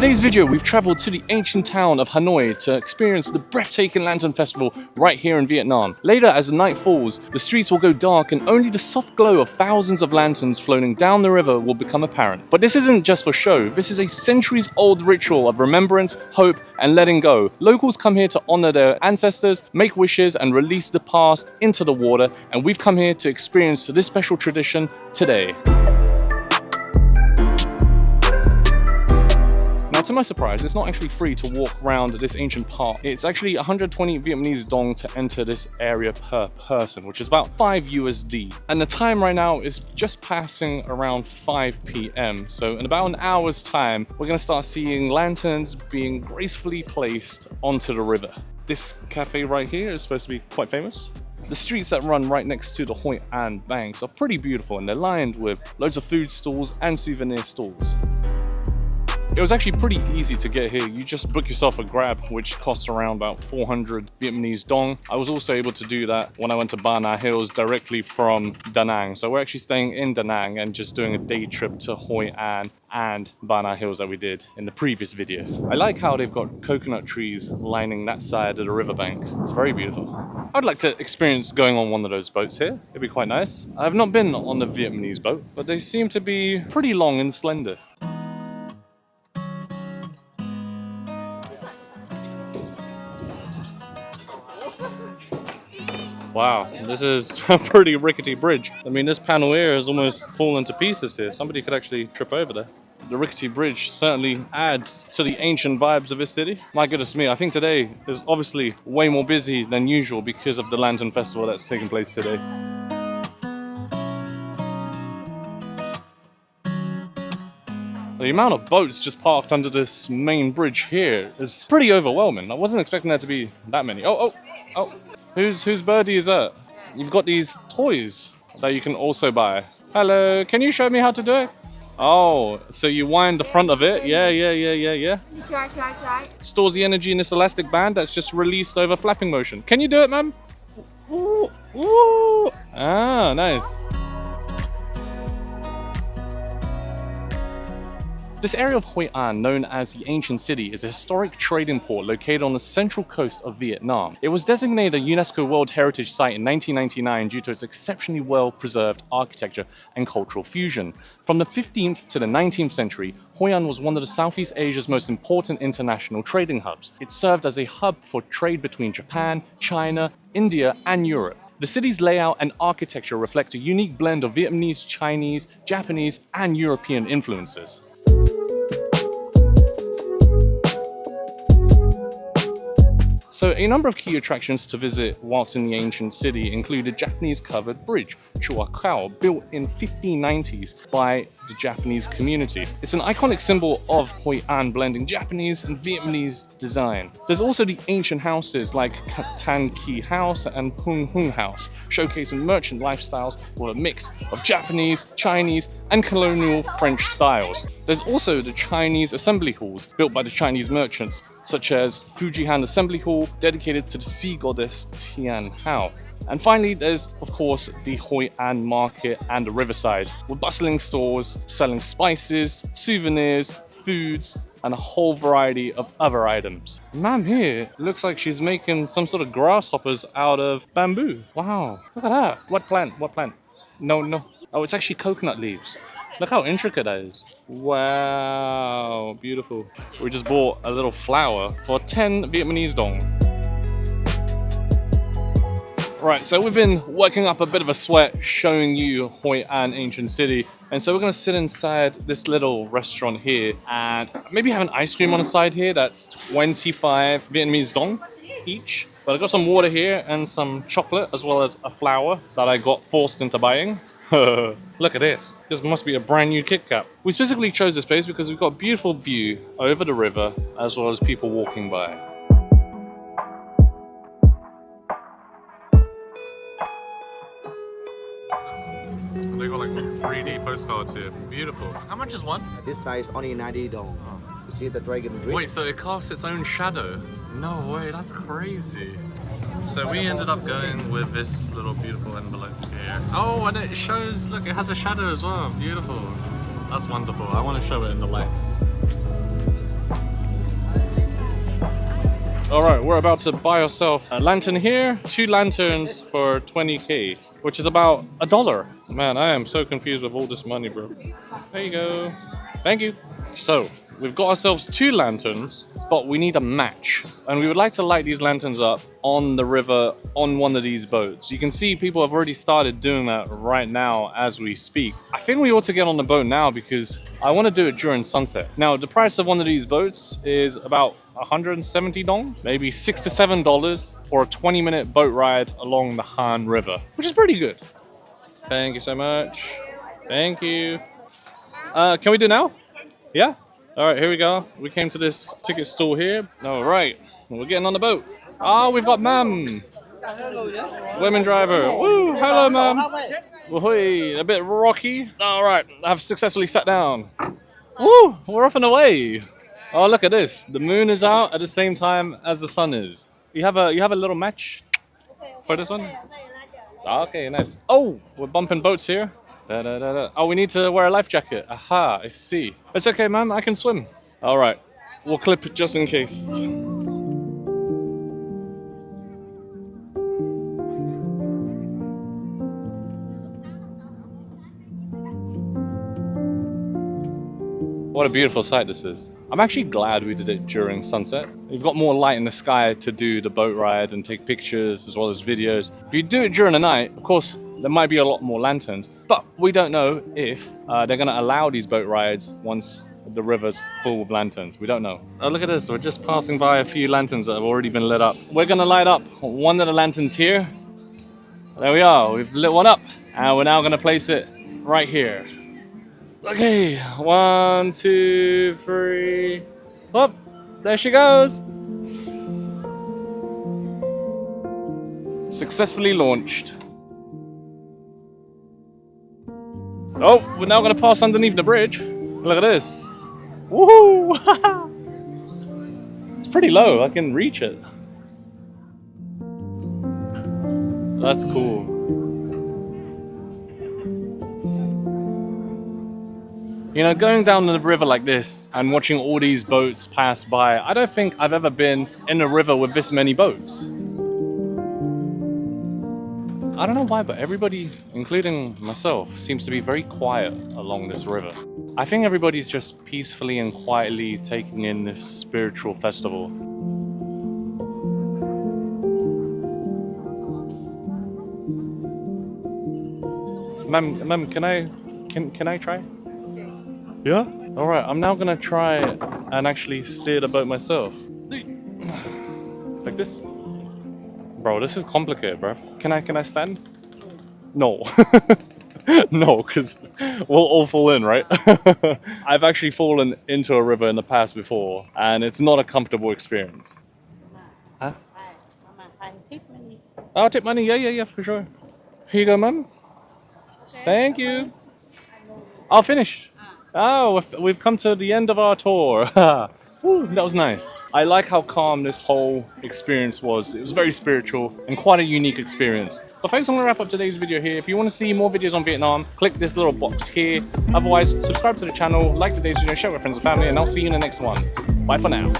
today's video, we've traveled to the ancient town of Hanoi to experience the breathtaking Lantern Festival right here in Vietnam. Later, as the night falls, the streets will go dark and only the soft glow of thousands of lanterns floating down the river will become apparent. But this isn't just for show, this is a centuries-old ritual of remembrance, hope, and letting go. Locals come here to honor their ancestors, make wishes, and release the past into the water, and we've come here to experience this special tradition today. Now, to my surprise, it's not actually free to walk around this ancient park. It's actually 120 Vietnamese dong to enter this area per person, which is about 5 USD. And the time right now is just passing around 5 PM. So in about an hour's time, we're gonna start seeing lanterns being gracefully placed onto the river. This cafe right here is supposed to be quite famous. The streets that run right next to the Hội An banks are pretty beautiful, and they're lined with loads of food stalls and souvenir stalls. It was actually pretty easy to get here. You just book yourself a Grab, which costs around about 400 Vietnamese dong. I was also able to do that when I went to Ba Na Hills directly from Da Nang. So we're actually staying in Da Nang and just doing a day trip to Hội An and Ba Na Hills that we did in the previous video. I like how they've got coconut trees lining that side of the riverbank. It's very beautiful. I'd like to experience going on one of those boats here. It'd be quite nice. I've not been on the Vietnamese boat, but they seem to be pretty long and slender. Wow, this is a pretty rickety bridge. I mean, this panel here is almost fallen to pieces here. Somebody could actually trip over there. The rickety bridge certainly adds to the ancient vibes of this city. My goodness me, I think today is obviously way more busy than usual because of the Lantern Festival that's taking place today. The amount of boats just parked under this main bridge here is pretty overwhelming. I wasn't expecting there to be that many. Oh. Whose birdie is that? You've got these toys that you can also buy. Hello, can you show me how to do it? Oh, so you wind the front of it. Yeah. Try. Stores the energy in this elastic band that's just released over flapping motion. Can you do it, ma'am? Ooh. Ah, nice. This area of Hội An, known as the Ancient City, is a historic trading port located on the central coast of Vietnam. It was designated a UNESCO World Heritage Site in 1999 due to its exceptionally well-preserved architecture and cultural fusion. From the 15th to the 19th century, Hội An was one of the Southeast Asia's most important international trading hubs. It served as a hub for trade between Japan, China, India, and Europe. The city's layout and architecture reflect a unique blend of Vietnamese, Chinese, Japanese, and European influences. So a number of key attractions to visit whilst in the ancient city include the Japanese covered bridge, Chua Khao, built in 1590s by the Japanese community. It's an iconic symbol of Hội An, blending Japanese and Vietnamese design. There's also the ancient houses like Tan Ki House and Hung Hung House, showcasing merchant lifestyles with a mix of Japanese, Chinese, and colonial French styles. There's also the Chinese assembly halls built by the Chinese merchants, such as Fujihan Assembly Hall, dedicated to the sea goddess Tian Hao. And finally, there's, of course, the Hội An market and the riverside, with bustling stores selling spices, souvenirs, foods, and a whole variety of other items. Ma'am here looks like she's making some sort of grasshoppers out of bamboo. Wow, look at that. What plant? No. Oh, it's actually coconut leaves. Look how intricate that is. Wow, beautiful. We just bought a little flower for 10 Vietnamese dong. Right, so we've been working up a bit of a sweat showing you Hội An Ancient City. And so we're gonna sit inside this little restaurant here and maybe have an ice cream on the side here. That's 25 Vietnamese dong each. But I got some water here and some chocolate, as well as a flower that I got forced into buying. Look at this. This must be a brand new Kit Kat. We specifically chose this place because we've got a beautiful view over the river, as well as people walking by. They got like 3D postcards here. Beautiful. How much is one? This size only 90 dong. You see the dragon drink? Wait, so it casts its own shadow? No way, that's crazy. So we ended up going with this little beautiful envelope here. Oh, and it shows, look, it has a shadow as well. Beautiful. That's wonderful. I want to show it in the light. All right, we're about to buy ourselves a lantern here. 2 lanterns for 20k, which is about $1. Man, I am so confused with all this money, bro. There you go. Thank you. So, we've got ourselves 2 lanterns, but we need a match. And we would like to light these lanterns up on the river on one of these boats. You can see people have already started doing that right now as we speak. I think we ought to get on the boat now because I want to do it during sunset. Now, the price of one of these boats is about 170 dong, maybe $6 to $7 for a 20-minute boat ride along the Han River, which is pretty good. Thank you so much. Thank you. Can we do now? Yeah? All right, here we go. We came to this ticket stall here. All right, we're getting on the boat. Oh, we've got ma'am. Women driver. Woo, hello, ma'am. Woo-hoo, a bit rocky. All right, I've successfully sat down. Woo, we're off and away. Oh, look at this. The moon is out at the same time as the sun is. You have a little match for this one? Okay, nice. Oh, we're bumping boats here. Da, da, da, da. Oh, we need to wear a life jacket. Aha, I see. It's okay, ma'am. I can swim. All right. We'll clip it just in case. What a beautiful sight this is. I'm actually glad we did it during sunset. You've got more light in the sky to do the boat ride and take pictures as well as videos. If you do it during the night, of course, there might be a lot more lanterns, but we don't know if they're going to allow these boat rides once the river's full of lanterns. We don't know. Oh, look at this. We're just passing by a few lanterns that have already been lit up. We're going to light up one of the lanterns here. There we are. We've lit one up, and we're now going to place it right here. Okay, 1, 2, 3. Oh, there she goes. Successfully launched. Oh, we're now going to pass underneath the bridge. Look at this. Woohoo! It's pretty low. I can reach it. That's cool. You know, going down the river like this and watching all these boats pass by, I don't think I've ever been in a river with this many boats. I don't know why, but everybody, including myself, seems to be very quiet along this river. I think everybody's just peacefully and quietly taking in this spiritual festival. Ma'am, can I try? Yeah? All right, I'm now gonna try and actually steer the boat myself. Like this. Bro, this is complicated, bro. Can I stand? No. No, because we'll all fall in, right? I've actually fallen into a river in the past before, and it's not a comfortable experience. Huh? Oh, tip money. Yeah, for sure. Here you go, ma'am. Thank you. I'll finish. Oh, we've come to the end of our tour. Woo, that was nice. I like how calm this whole experience was. It was very spiritual and quite a unique experience. But folks, I'm going to wrap up today's video here. If you want to see more videos on Vietnam, click this little box here. Otherwise, subscribe to the channel, like today's video, share with friends and family, and I'll see you in the next one. Bye for now.